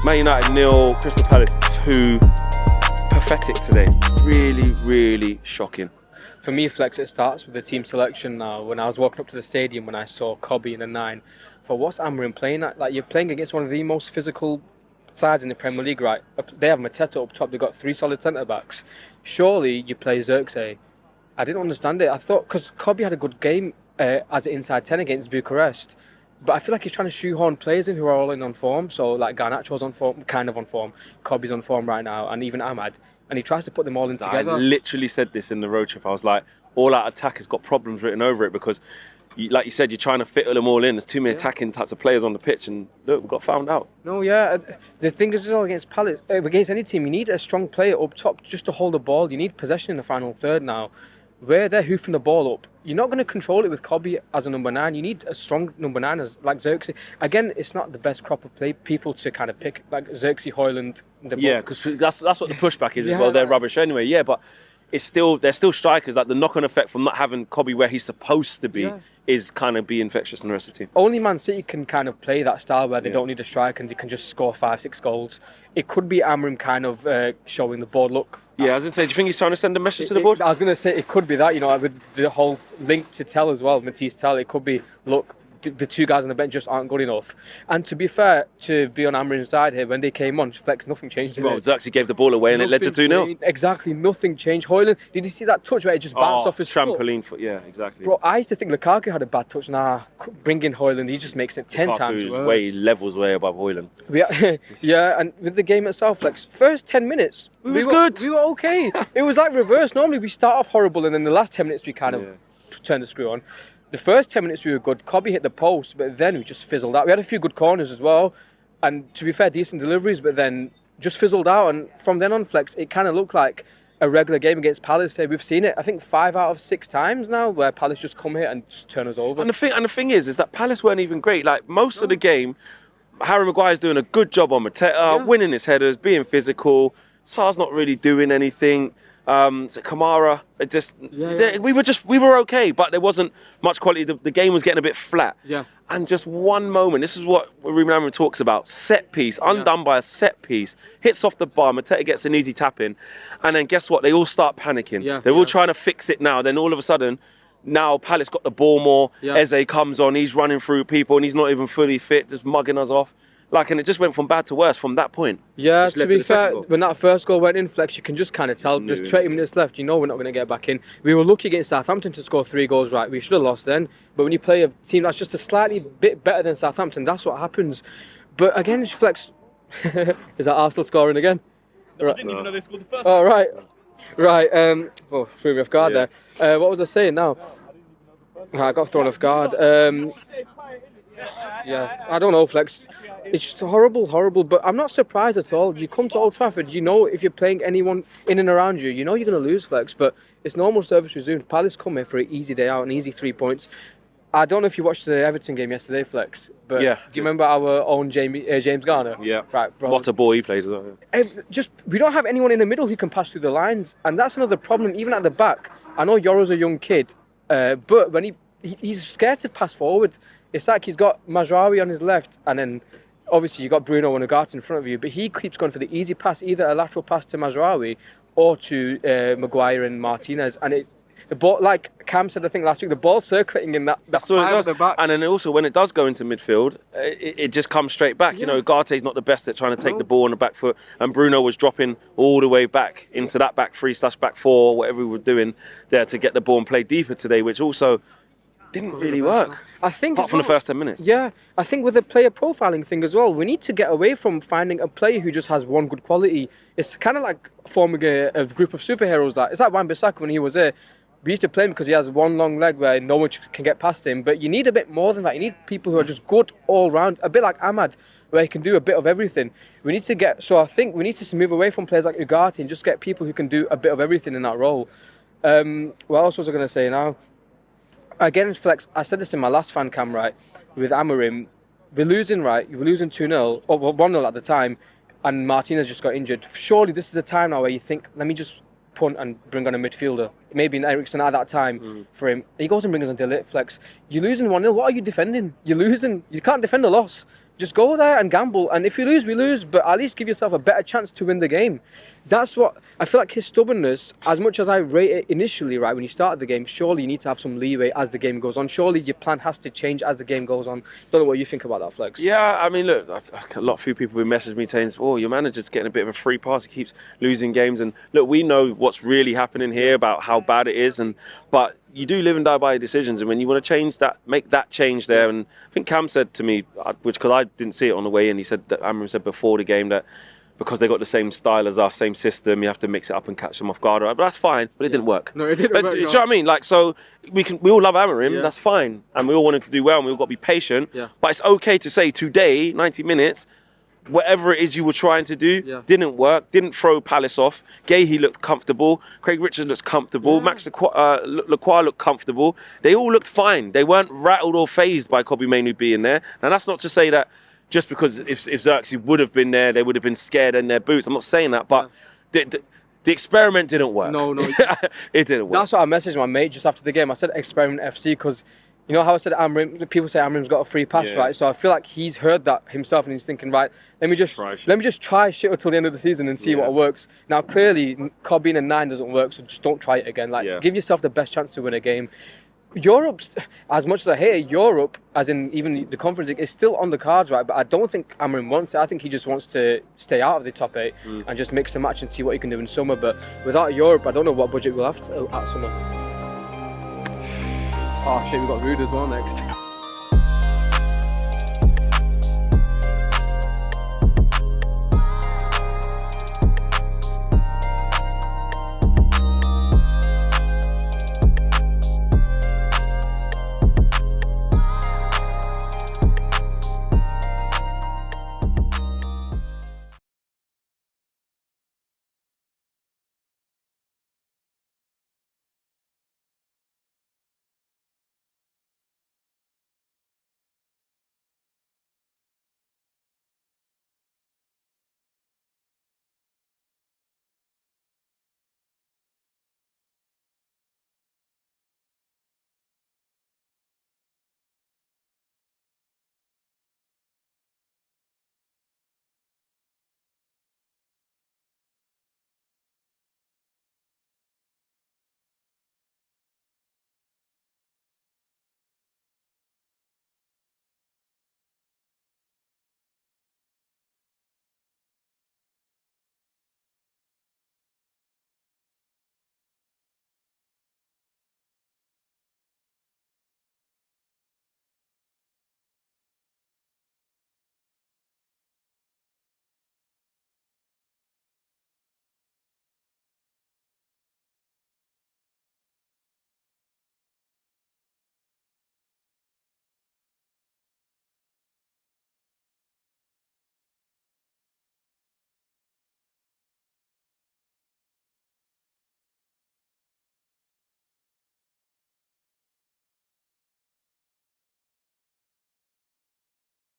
Man United 0, Crystal Palace 2. Pathetic today. Really, really shocking. For me, Flex, it starts with the team selection now. When I was walking up to the stadium, when I saw Cobby in the 9, for what's Amorim playing at? Like, you're playing against one of the most physical sides in the Premier League, right? They have Mateta up top. They've got 3 solid centre-backs. Surely you play Xerxes. I didn't understand it. I thought, because Cobby had a good game as an inside 10 against Bucharest, but I feel like he's trying to shoehorn players in who are all in on form. So, like, Garnacho's on form, kind of on form. Cobby's on form right now, and even Ahmad. And he tries to put them all in together. I literally said this in the road trip. I was like, all-out attack has got problems written over it because, like you said, you're trying to fit them all in. There's too many attacking types of players on the pitch, and look, we got found out. No, yeah. The thing is, against Palace, against any team, you need a strong player up top just to hold the ball. You need possession in the final third now. Where they're hoofing the ball up, you're not going to control it with Cobby as a number 9. You need a strong number 9 as like Xerxes. Again, it's not the best crop of people to kind of pick, like Xerxes, Højlund. Yeah, because that's what the pushback is as well. They're rubbish anyway. Yeah, but they're still strikers. Like the knock-on effect from not having Cobby where he's supposed to be is kind of be infectious in the rest of the team. Only Man City can kind of play that style where they don't need a strike and they can just score 5-6 goals. It could be Amorim kind of showing the board, look. Yeah, I was going to say, do you think he's trying to send a message to the board? I was going to say, it could be that, with the whole link to Tell as well, Matisse Tell, it could be, look, the 2 guys on the bench just aren't good enough. And to be fair, to be on Amorim's side here, when they came on, Flex, nothing changed. Well, Xerxes gave the ball away and it led to 2-0. Exactly, nothing changed. Højlund, did you see that touch where it just bounced off his trampoline foot? Yeah, exactly. Bro, I used to think Lukaku had a bad touch. Nah, bring in Højlund, he just makes it 10 times worse. Levels way above Højlund. Yeah, and with the game itself, Flex, first 10 minutes, we were good. We were okay. It was like reverse. Normally we start off horrible and then the last 10 minutes we kind of turn the screw on. The first 10 minutes we were good. Cobby hit the post, but then we just fizzled out. We had a few good corners as well. And to be fair, decent deliveries, but then just fizzled out. And from then on, Flex, it kind of looked like a regular game against Palace. We've seen it, I think, 5 out of 6 times now where Palace just come here and just turn us over. And the thing is that Palace weren't even great. Like, most of the game, Harry Maguire's doing a good job on Mateta, winning his headers, being physical. Sar's not really doing anything. Kamara, we were okay, but there wasn't much quality. The game was getting a bit flat. Yeah. And just one moment, this is what Ruben Amorim talks about: set piece, undone by a set piece, hits off the bar. Mateta gets an easy tap in, and then guess what? They all start panicking. They're all trying to fix it now. Then all of a sudden, now Palace got the ball more. Eze comes on, he's running through people, and he's not even fully fit, just mugging us off. And it just went from bad to worse from that point. Yeah, to be fair, when that first goal went in, Flex, you can just kind of tell, there's 20 minutes left, we're not going to get back in. We were lucky against Southampton to score 3 goals, right? We should have lost then. But when you play a team that's just a slightly bit better than Southampton, that's what happens. But again, Flex, is that Arsenal scoring again? No, I didn't even know they scored the first one. Oh, right. Right, threw me off guard there. What was I saying now? I got thrown off guard. I don't know, Flex. It's just horrible, but I'm not surprised at all. You come to Old Trafford, if you're playing anyone in and around you, you're going to lose, Flex, but it's normal service resumed. Palace come here for an easy day out, an easy 3 points. I don't know if you watched the Everton game yesterday, Flex, but do you remember our own James Garner? Yeah. Right, bro. What a ball he plays as well. We don't have anyone in the middle who can pass through the lines, and that's another problem, even at the back. I know Yoro's a young kid, but when he's scared to pass forward. It's like he's got Mazraoui on his left, and then obviously you got Bruno and Ugarte in front of you, but he keeps going for the easy pass, either a lateral pass to Mazraoui or to Maguire and Martinez. And the ball, like Cam said, I think last week, the ball circulating in that's what it does. The back. And then also when it does go into midfield, it just comes straight back. Ugarte's not the best at trying to take the ball on the back foot, and Bruno was dropping all the way back into that back 3/back 4, whatever we were doing there to get the ball and play deeper today, which also didn't really work. I think apart from the first 10 minutes. Yeah, I think with the player profiling thing as well, we need to get away from finding a player who just has one good quality. It's kind of like forming a group of superheroes. It's like Wan-Bissaka when he was there. We used to play him because he has one long leg where no one can get past him. But you need a bit more than that. You need people who are just good all round. A bit like Ahmad, where he can do a bit of everything. I think we need to move away from players like Ugarte and just get people who can do a bit of everything in that role. What else was I going to say now? Again, Flex, I said this in my last fan cam, right, with Amorim. We're losing, right? We're losing 2-0, or 1-0 at the time, and Martinez just got injured. Surely this is a time now where you think, let me just punt and bring on a midfielder. Maybe in Eriksen at that time for him. He goes and brings on De Ligt, Flex. You're losing 1-0. What are you defending? You're losing. You can't defend a loss. Just go there and gamble. And if you lose, we lose. But at least give yourself a better chance to win the game. That's what I feel like. His stubbornness, as much as I rate it initially, right, when you started the game, surely you need to have some leeway as the game goes on. Surely your plan has to change as the game goes on. Don't know what you think about that, Flex. Yeah, I mean, look, a few people have messaged me saying, oh, your manager's getting a bit of a free pass. He keeps losing games. And look, we know what's really happening here about how bad it is. But you do live and die by your decisions. And when you want to change that, make that change there. And I think Cam said to me, which because I didn't see it on the way in, he said that Amram said before the game that because they got the same style as us, same system, you have to mix it up and catch them off guard. But that's fine, but it didn't work. No, it didn't work. Do you know what I mean? Like, so we all love Amarim, that's fine. And we all want him to do well and we've got to be patient. Yeah. But it's okay to say today, 90 minutes, whatever it is you were trying to do, didn't work, didn't throw Palace off. Gahey looked comfortable. Craig Richards looks comfortable. Max Lacroix looked comfortable. They all looked fine. They weren't rattled or phased by Kobbie Mainoo being there. Now, that's not to say that just because if Xerxes would have been there, they would have been scared in their boots. I'm not saying that, but the experiment didn't work. No. It didn't work. That's what I messaged my mate just after the game. I said experiment FC because you know how I said Amram, people say Amram's got a free pass, right? So I feel like he's heard that himself and he's thinking, right, let me just try shit until the end of the season and see what works. Now, clearly, Kobbie in a 9 doesn't work, so just don't try it again. Like, give yourself the best chance to win a game. Europe's, as much as I hate it, Europe, as in even the Conference League, is still on the cards, right? But I don't think Amram wants it. I think he just wants to stay out of the top 8 and just mix the match and see what he can do in summer. But without Europe, I don't know what budget we'll have at summer. Oh shit, we've got Rude as well next.